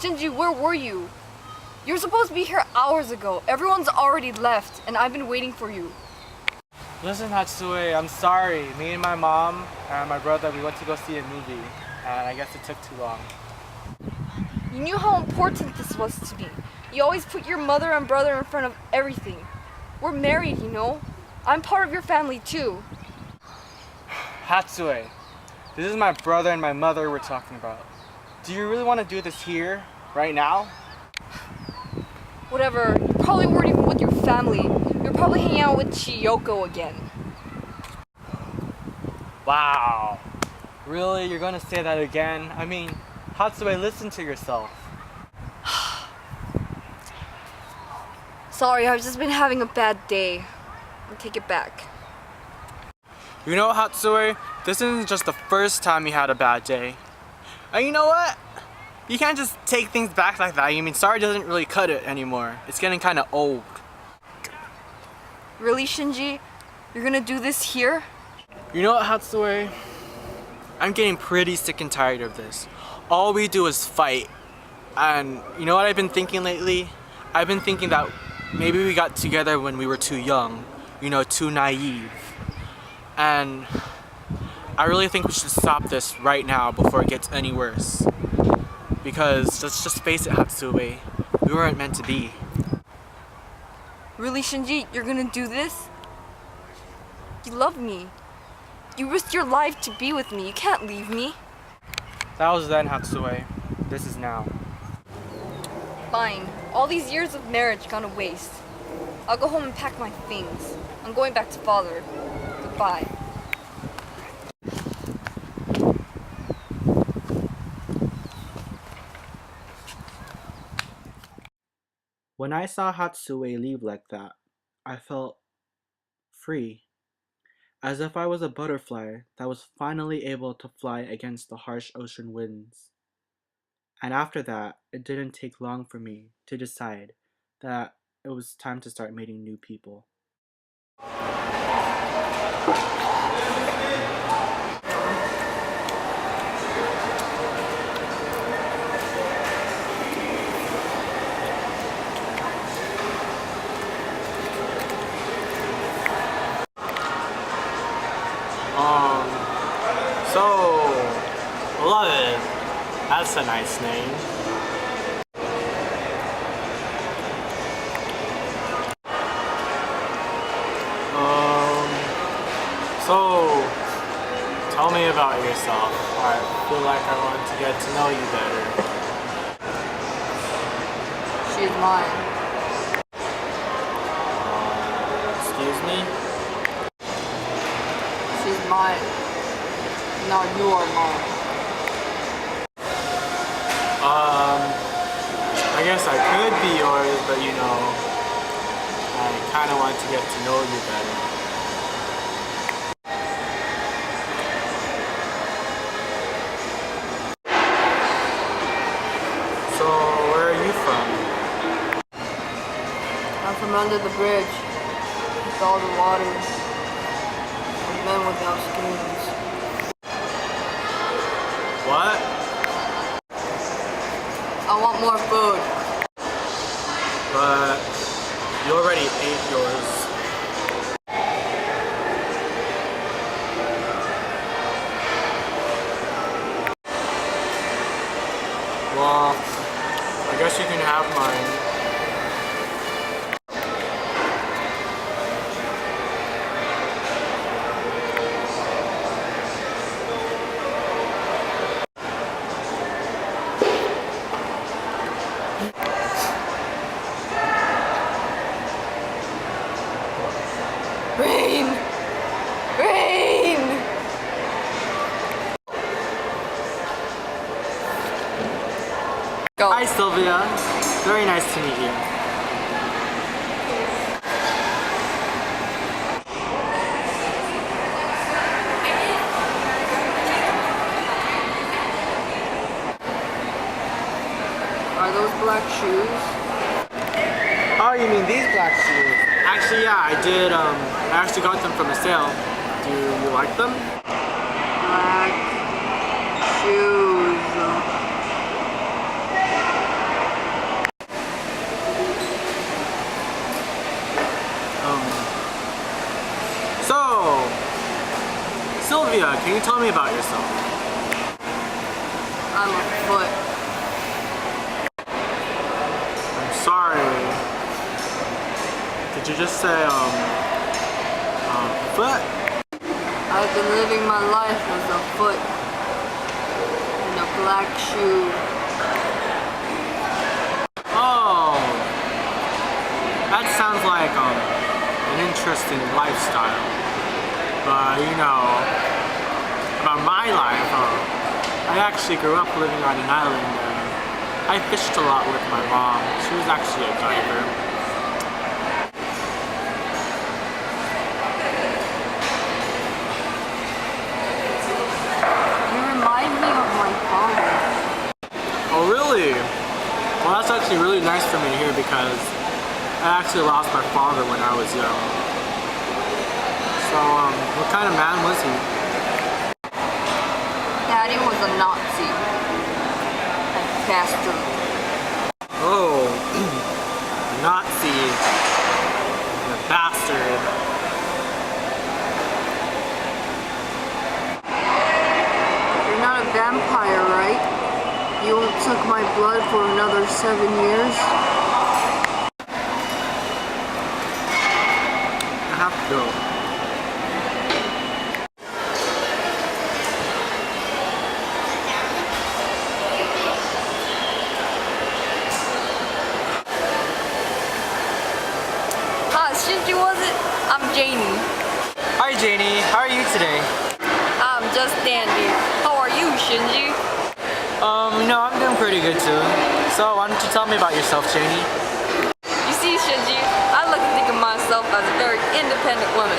Shinji, where were you? You were supposed to be here hours ago. Everyone's already left, and I've been waiting for you. Listen, Hatsue, I'm sorry. Me and my mom and my brother, we went to go see a movie, and I guess it took too long. You knew how important this was to me. You always put your mother and brother in front of everything. We're married, you know? I'm part of your family, too. Hatsue, this is my brother and my mother we're talking about. Do you really want to do this here, right now? Whatever. You probably weren't even with your family. You're probably hanging out with Chiyoko again. Wow. Really? You're gonna say that again? I mean, Hatsue, listen to yourself. Sorry, I've just been having a bad day. I'll take it back. You know, Hatsue, this isn't just the first time you had a bad day. And you know what? You can't just take things back like that. I mean, sorry doesn't really cut it anymore. It's getting kind of old. Really, Shinji? You're gonna do this here? You know what, Hatsue? I'm getting pretty sick and tired of this. All we do is fight. And you know what I've been thinking lately? I've been thinking that maybe we got together when we were too young. You know, too naive. And I really think we should stop this right now before it gets any worse. Because let's just face it, Hatsue, we weren't meant to be. Really, Shinji? You're gonna do this? You love me. You risked your life to be with me. You can't leave me. That was then, Hatsue. This is now. Fine. All these years of marriage gone to waste. I'll go home and pack my things. I'm going back to father. Goodbye. When I saw Hatsue leave like that, I felt free. As if I was a butterfly that was finally able to fly against the harsh ocean winds. And after that, it didn't take long for me to decide that it was time to start meeting new people. So, beloved, that's a nice name. So, tell me about yourself. I feel like I want to get to know you better. She's mine. Excuse me? She's mine. Now you are mine. I guess I could be yours, but you know, I kind of want to get to know you better. So, where are you from? I'm from under the bridge. With all the water. And men without skins. What? I want more food. But you already ate yours. Well, I guess you can have mine. Rain! Rain! Go. Hi Sylvia, very nice to meet you. Are those black shoes? Oh, you mean these black shoes? Actually, yeah, I did, I actually got them from a sale. Do you like them? Black shoes. can you tell me about yourself? I'm a foot. I'm sorry. Did you just say, foot? I've been living my life as a foot in a black shoe. Oh, that sounds like an interesting lifestyle. But you know, about my life, I actually grew up living on an island. I fished a lot with my mom. She was actually a diver. You remind me of my father. Oh really? Well, that's actually really nice for me to hear because I actually lost my father when I was young. So, what kind of man was he? Daddy was a Nazi. A bastard. Oh, Nazi. A bastard. You're not a vampire, right? You won't suck my blood for another 7 years? I have to go. Shinji, was it? I'm Janie. Hi Janie, how are you today? I'm just dandy. How are you, Shinji? No, I'm doing pretty good too. So why don't you tell me about yourself, Janie? You see, Shinji, I like to think of myself as a very independent woman.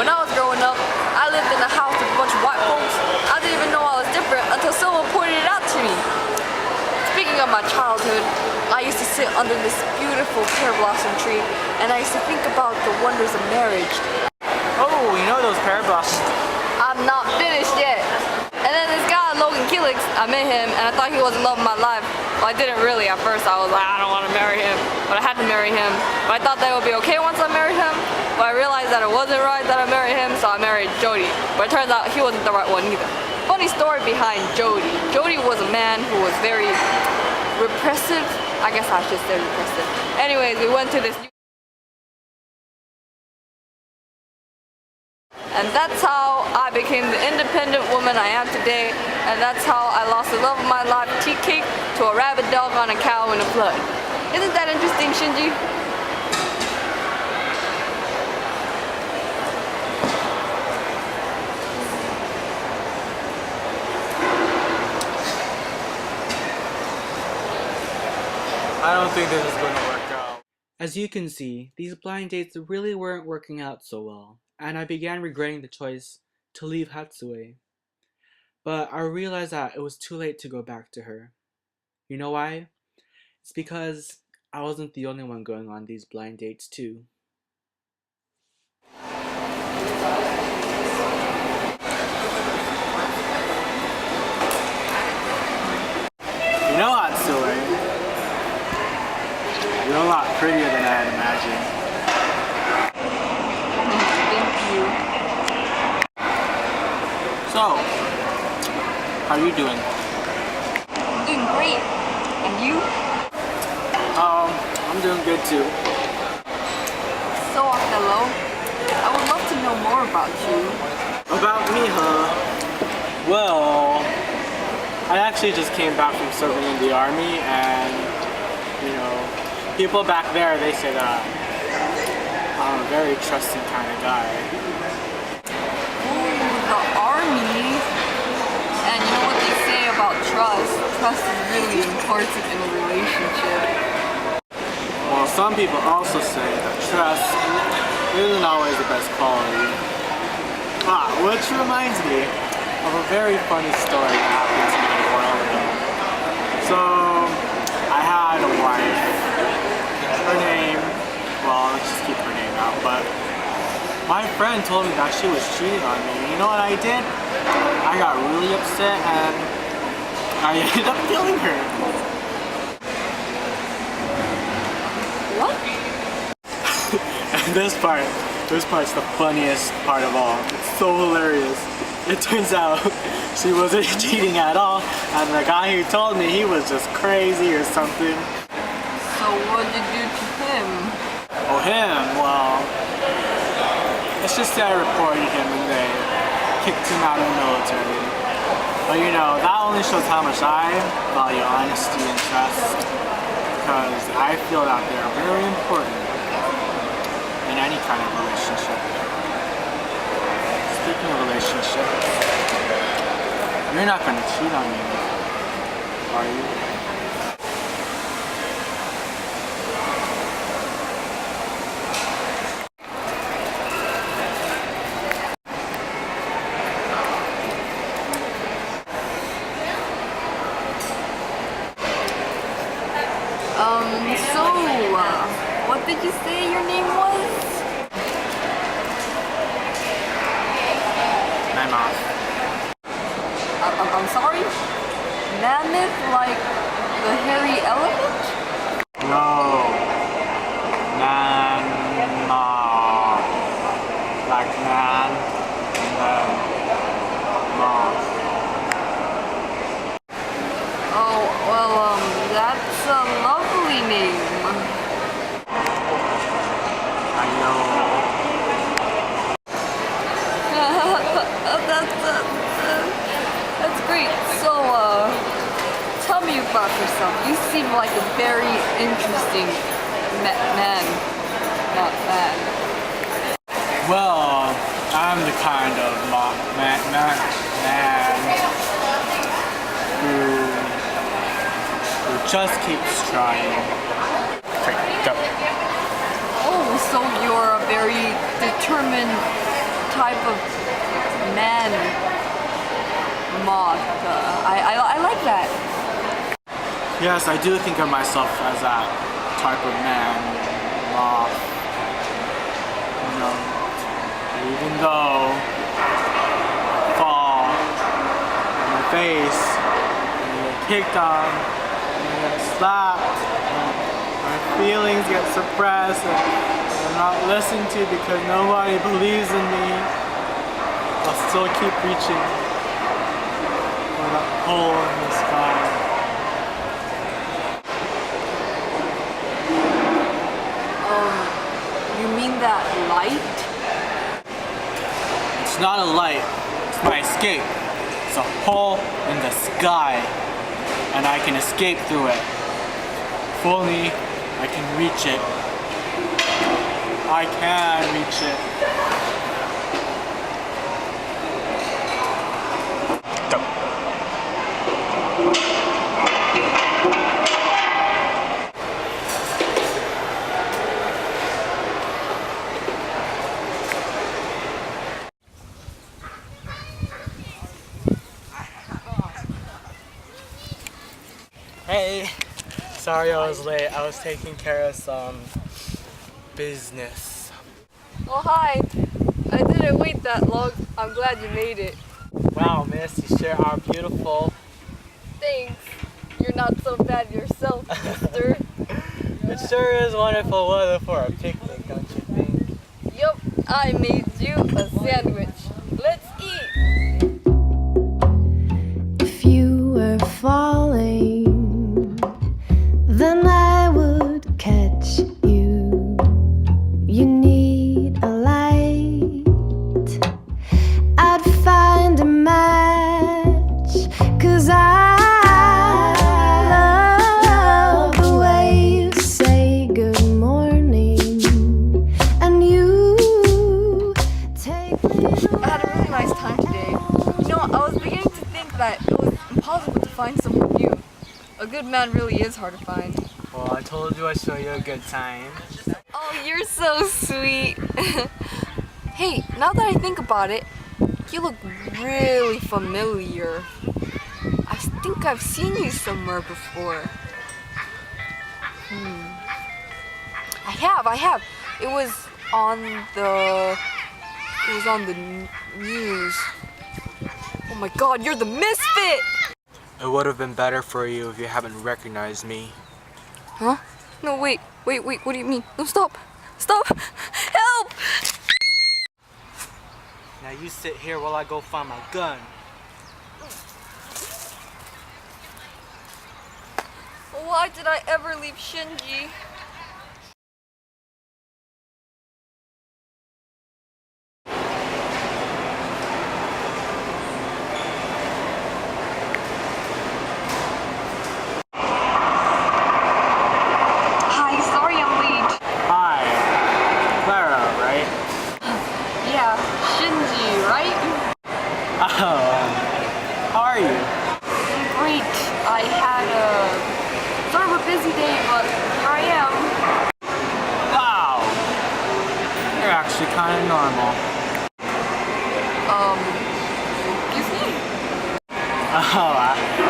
When I was growing up, I lived in a house with a bunch of white folks. I didn't even know I was different until someone pointed it out to me. Speaking of my childhood, I used to sit under this beautiful pear blossom tree and I used to think about the wonders of marriage. Oh, you know those pear blossoms. I'm not finished yet. And then this guy, Logan Keelix, I met him and I thought he was the love of my life. Well, I didn't really at first. I was like, I don't want to marry him. But I had to marry him. But I thought that would be okay once I married him. But I realized that it wasn't right that I married him, so I married Jody. But it turns out he wasn't the right one either. Funny story behind Jody. Jody was a man who was very repressive. I guess I should say repressive. Anyways, we went to this and that's how I became the independent woman I am today. And that's how I lost the love of my life, tea cake, to a rabid dog on a cow in a flood. Isn't that interesting, Shinji? I don't think this is going to work out. As you can see, these blind dates really weren't working out so well, and I began regretting the choice to leave Hatsue. But I realized that it was too late to go back to her. You know why? It's because I wasn't the only one going on these blind dates too. You know Hatsue, you're a lot prettier than I had imagined. Thank you. So, how are you doing? I'm doing great. And you? I'm doing good too. So, Othello, I would love to know more about you. About me, huh? Well, I actually just came back from serving in the army, and you know, people back there, they say that I'm a very trusting kind of guy. Ooh, the army. And you know what they say about trust? Trust is really important in a relationship. Well, some people also say that trust isn't always the best quality. Which reminds me of a very funny story that happened to me a while ago. So, I had a wife. Her name, well, let's just keep her name out, but my friend told me that she was cheating on me. You know what I did? I got really upset and I ended up killing her. What? And this part's the funniest part of all. It's so hilarious. it turns out she wasn't cheating at all, and the guy who told me, he was just crazy or something. So what did you do to him? Oh, him? Well, let's just say I reported him and they kicked him out of the military. But you know, that only shows how much I value honesty and trust, because I feel that they're very important in any kind of relationship. Speaking of relationships, you're not going to cheat on me, are you? What did you say your name was? Mammoth. I'm sorry? Mammoth, like the hairy elephant? No. Mammoth. Like man and then moth. Oh, well, that's a lovely name. I know. That's great. So, tell me about yourself. You seem like a very interesting man. Not man. Well, I'm the kind of man who just keeps trying. Okay, go. Oh, so you're a very determined type of man moth. I like that. Yes, I do think of myself as that type of man, moth. You know, even though I fall on my face, and I get kicked on, and I get slapped, and my feelings get suppressed, and I'm not listened to because nobody believes in me, I'll still keep reaching for that hole in the sky. You mean that light? It's not a light, it's my escape. It's a hole in the sky, and I can escape through it. If only I can reach it. I can reach it. Go. Hey, sorry I was late. I was taking care of some business. Oh, hi. I didn't wait that long. I'm glad you made it. Wow, miss, you sure are beautiful. Thanks. You're not so bad yourself, mister. It sure is wonderful weather for a picnic, don't you think? Yup, I made you a sandwich. Let's eat. If you were falling, then I would catch you. You need a light. I'd find a match, 'cause I love the way you say good morning, and you take me. I had a really nice time today. You know, I was beginning to think that it was impossible to find someone new. A good man really is hard to find. Well, I told you I'd show you a good time. Oh, you're so sweet. Hey, now that I think about it, you look really familiar. I think I've seen you somewhere before. I have. It was on the news. Oh my God, you're the misfit! It would have been better for you if you haven't recognized me. Huh? No, wait, what do you mean? No, stop! Help! Now you sit here while I go find my gun. Why did I ever leave Shinji? Hi, sorry I'm late. Hi, Clara, right? Yeah, Shinji, right? Oh, how are you? Great. I had a sort of a busy day, but here I am. Wow, you're actually kind of normal. Excuse me? Oh,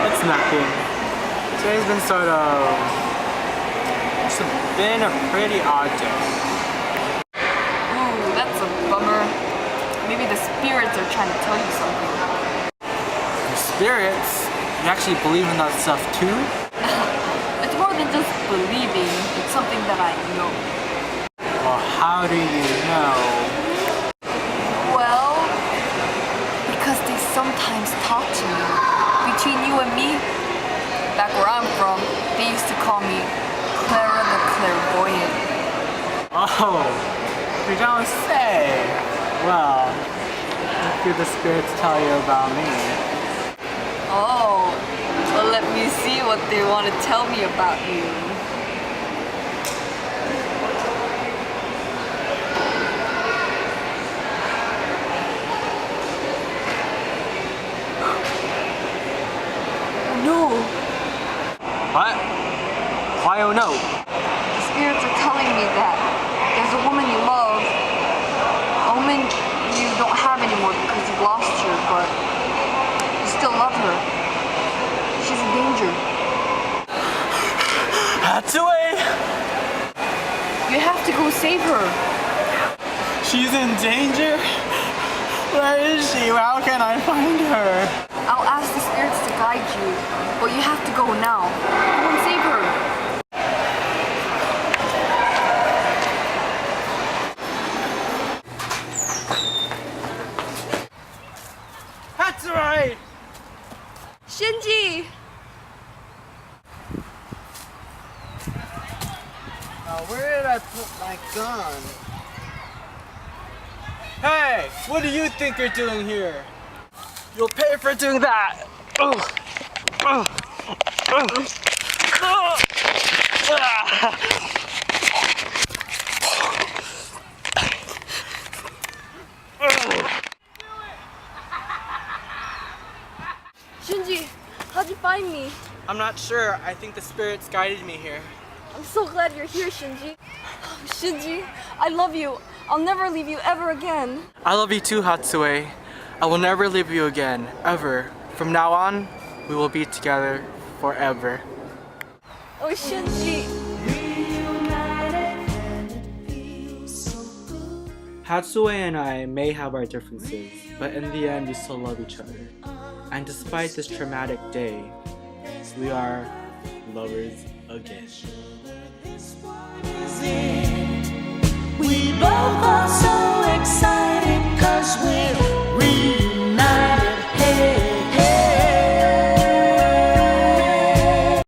it's nothing. Today's been it's been a pretty odd day. Ooh, that's a bummer. Maybe the spirits are trying to tell you something. The spirits? You actually believe in that stuff too? It's more than just believing. It's something that I know. Well, how do you know? Well, because they sometimes talk to me. Between you and me, back where I'm from, they used to call me Clara the Clairvoyant. Oh, you don't say. Well, what do the spirits tell you about me? Oh, well, let me see what they want to tell me about you. No, What? Why oh no? the spirits are telling me that there's a woman you love, a woman you don't have anymore because you've lost her, but you still love her. She's in danger. Hatsue! You have to go save her. She's in danger? Where is she? How can I find her? I'll ask the spirits to guide you, but you have to go now. Go and save her. Hatsue! Shinji! Now, where did I put my gun? Hey, what do you think you're doing here? You'll pay for doing that. Shinji, how'd you find me? I'm not sure. I think the spirits guided me here. I'm so glad you're here, Shinji. Oh, Shinji, I love you. I'll never leave you ever again. I love you too, Hatsue. I will never leave you again, ever. From now on, we will be together forever. Oh, Shinji. Hatsue and I may have our differences, but in the end we still love each other. And despite this traumatic day, we are lovers again. We both are so